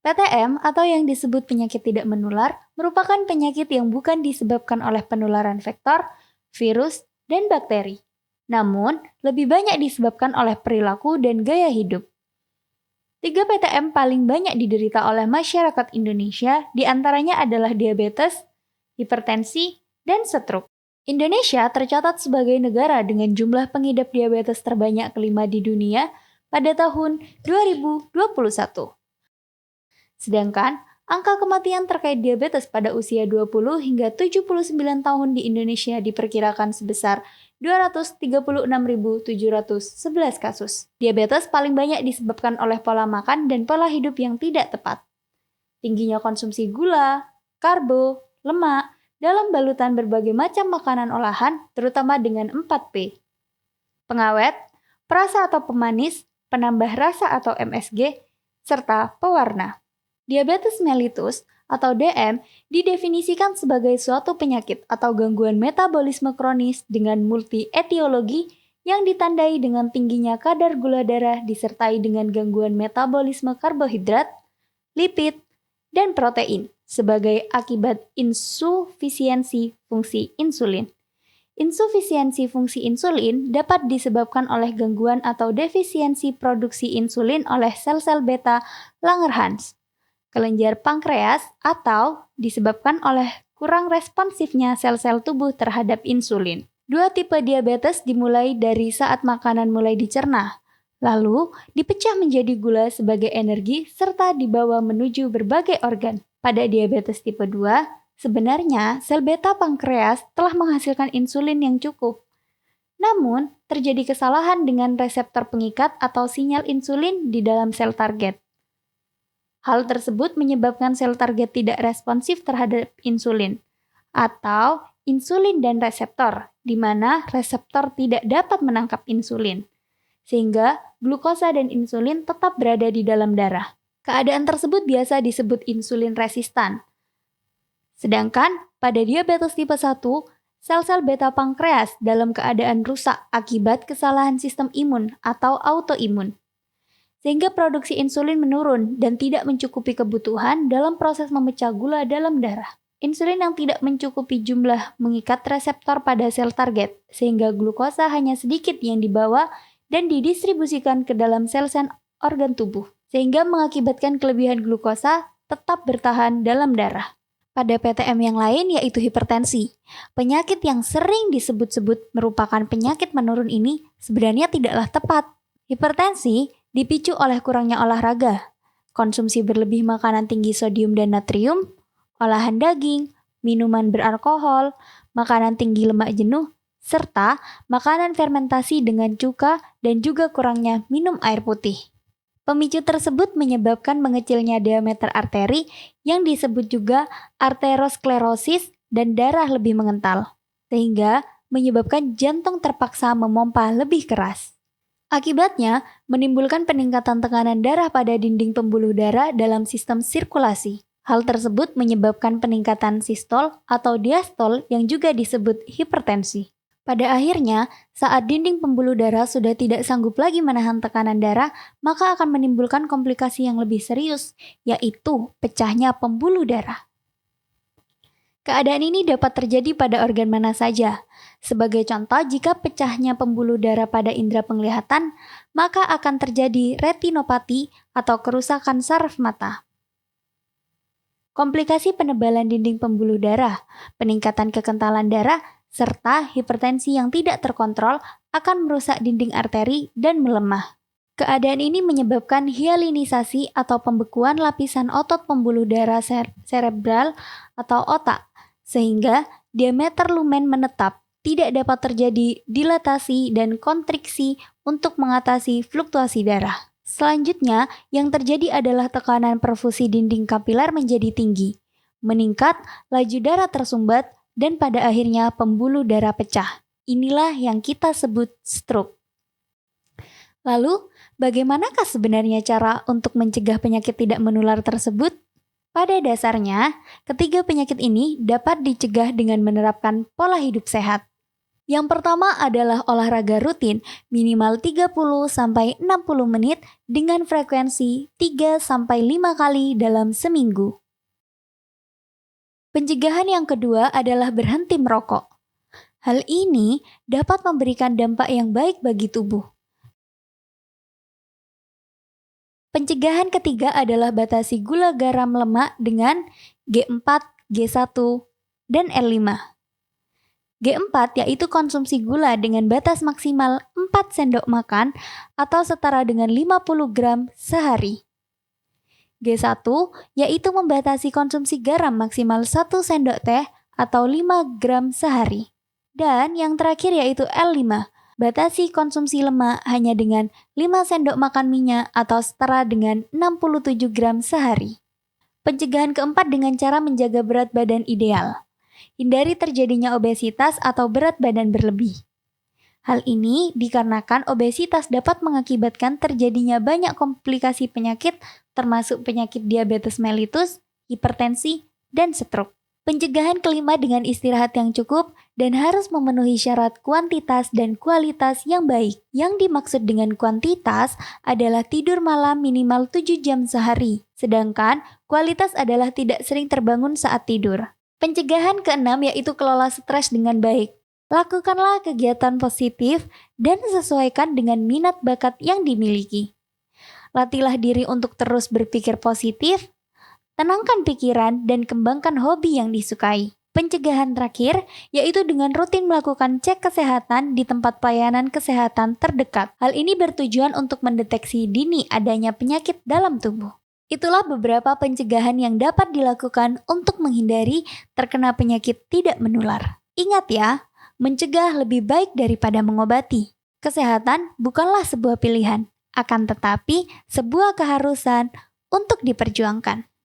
PTM atau yang disebut penyakit tidak menular merupakan penyakit yang bukan disebabkan oleh penularan vektor, virus, dan bakteri. Namun, lebih banyak disebabkan oleh perilaku dan gaya hidup. 3 PTM paling banyak diderita oleh masyarakat Indonesia, diantaranya adalah diabetes, hipertensi, dan stroke. Indonesia tercatat sebagai negara dengan jumlah pengidap diabetes terbanyak kelima di dunia pada tahun 2021. Sedangkan, angka kematian terkait diabetes pada usia 20 hingga 79 tahun di Indonesia diperkirakan sebesar 236.711 kasus. Diabetes paling banyak disebabkan oleh pola makan dan pola hidup yang tidak tepat. Tingginya konsumsi gula, karbo, lemak, dalam balutan berbagai macam makanan olahan, terutama dengan 4P. Pengawet, perasa atau pemanis, penambah rasa atau MSG, serta pewarna. Diabetes mellitus atau DM didefinisikan sebagai suatu penyakit atau gangguan metabolisme kronis dengan multi-etiologi yang ditandai dengan tingginya kadar gula darah disertai dengan gangguan metabolisme karbohidrat, lipid, dan protein sebagai akibat insufisiensi fungsi insulin. Insufisiensi fungsi insulin dapat disebabkan oleh gangguan atau defisiensi produksi insulin oleh sel-sel beta Langerhans, kelenjar pankreas, atau disebabkan oleh kurang responsifnya sel-sel tubuh terhadap insulin. 2 tipe diabetes dimulai dari saat makanan mulai dicerna, lalu dipecah menjadi gula sebagai energi serta dibawa menuju berbagai organ. Pada diabetes tipe 2, sebenarnya sel beta pankreas telah menghasilkan insulin yang cukup. Namun, terjadi kesalahan dengan reseptor pengikat atau sinyal insulin di dalam sel target. Hal tersebut menyebabkan sel target tidak responsif terhadap insulin, atau insulin dan reseptor, di mana reseptor tidak dapat menangkap insulin, sehingga glukosa dan insulin tetap berada di dalam darah. Keadaan tersebut biasa disebut insulin resistan. Sedangkan pada diabetes tipe 1, sel-sel beta pankreas dalam keadaan rusak akibat kesalahan sistem imun atau autoimun, sehingga produksi insulin menurun dan tidak mencukupi kebutuhan dalam proses memecah gula dalam darah. Insulin yang tidak mencukupi jumlah mengikat reseptor pada sel target, sehingga glukosa hanya sedikit yang dibawa dan didistribusikan ke dalam sel-sel organ tubuh, sehingga mengakibatkan kelebihan glukosa tetap bertahan dalam darah. Pada PTM yang lain yaitu hipertensi. Penyakit yang sering disebut-sebut merupakan penyakit menurun ini sebenarnya tidaklah tepat. Hipertensi dipicu oleh kurangnya olahraga, konsumsi berlebih makanan tinggi sodium dan natrium, olahan daging, minuman beralkohol, makanan tinggi lemak jenuh, serta makanan fermentasi dengan cuka dan juga kurangnya minum air putih. Pemicu tersebut menyebabkan mengecilnya diameter arteri yang disebut juga arteriosklerosis dan darah lebih mengental, sehingga menyebabkan jantung terpaksa memompa lebih keras. Akibatnya, menimbulkan peningkatan tekanan darah pada dinding pembuluh darah dalam sistem sirkulasi. Hal tersebut menyebabkan peningkatan sistol atau diastol yang juga disebut hipertensi. Pada akhirnya, saat dinding pembuluh darah sudah tidak sanggup lagi menahan tekanan darah, maka akan menimbulkan komplikasi yang lebih serius, yaitu pecahnya pembuluh darah. Keadaan ini dapat terjadi pada organ mana saja. Sebagai contoh, jika pecahnya pembuluh darah pada indera penglihatan, maka akan terjadi retinopati atau kerusakan saraf mata. Komplikasi penebalan dinding pembuluh darah, peningkatan kekentalan darah, serta hipertensi yang tidak terkontrol akan merusak dinding arteri dan melemah. Keadaan ini menyebabkan hyalinisasi atau pembekuan lapisan otot pembuluh darah serebral atau otak, sehingga diameter lumen menetap, tidak dapat terjadi dilatasi dan kontriksi untuk mengatasi fluktuasi darah. Selanjutnya, yang terjadi adalah tekanan perfusi dinding kapiler menjadi tinggi, meningkat, laju darah tersumbat, dan pada akhirnya pembuluh darah pecah. Inilah yang kita sebut stroke. Lalu, bagaimanakah sebenarnya cara untuk mencegah penyakit tidak menular tersebut? Pada dasarnya, ketiga penyakit ini dapat dicegah dengan menerapkan pola hidup sehat. Yang pertama adalah olahraga rutin minimal 30-60 menit dengan frekuensi 3-5 kali dalam seminggu. Pencegahan yang kedua adalah berhenti merokok. Hal ini dapat memberikan dampak yang baik bagi tubuh. Pencegahan ketiga adalah batasi gula garam lemak dengan G4, G1, dan L5. G4 yaitu konsumsi gula dengan batas maksimal 4 sendok makan atau setara dengan 50 gram sehari. G1 yaitu membatasi konsumsi garam maksimal 1 sendok teh atau 5 gram sehari. Dan yang terakhir yaitu L5, batasi konsumsi lemak hanya dengan 5 sendok makan minyak atau setara dengan 67 gram sehari. Pencegahan keempat dengan cara menjaga berat badan ideal. Hindari terjadinya obesitas atau berat badan berlebih. Hal ini dikarenakan obesitas dapat mengakibatkan terjadinya banyak komplikasi penyakit termasuk penyakit diabetes mellitus, hipertensi, dan stroke. Pencegahan kelima dengan istirahat yang cukup dan harus memenuhi syarat kuantitas dan kualitas yang baik. Yang dimaksud dengan kuantitas adalah tidur malam minimal 7 jam sehari, sedangkan kualitas adalah tidak sering terbangun saat tidur. Pencegahan keenam yaitu kelola stres dengan baik. Lakukanlah kegiatan positif dan sesuaikan dengan minat bakat yang dimiliki. Latihlah diri untuk terus berpikir positif, tenangkan pikiran dan kembangkan hobi yang disukai. Pencegahan terakhir yaitu dengan rutin melakukan cek kesehatan di tempat pelayanan kesehatan terdekat. Hal ini bertujuan untuk mendeteksi dini adanya penyakit dalam tubuh. Itulah beberapa pencegahan yang dapat dilakukan untuk menghindari terkena penyakit tidak menular. Ingat ya, mencegah lebih baik daripada mengobati. Kesehatan bukanlah sebuah pilihan, akan tetapi sebuah keharusan untuk diperjuangkan.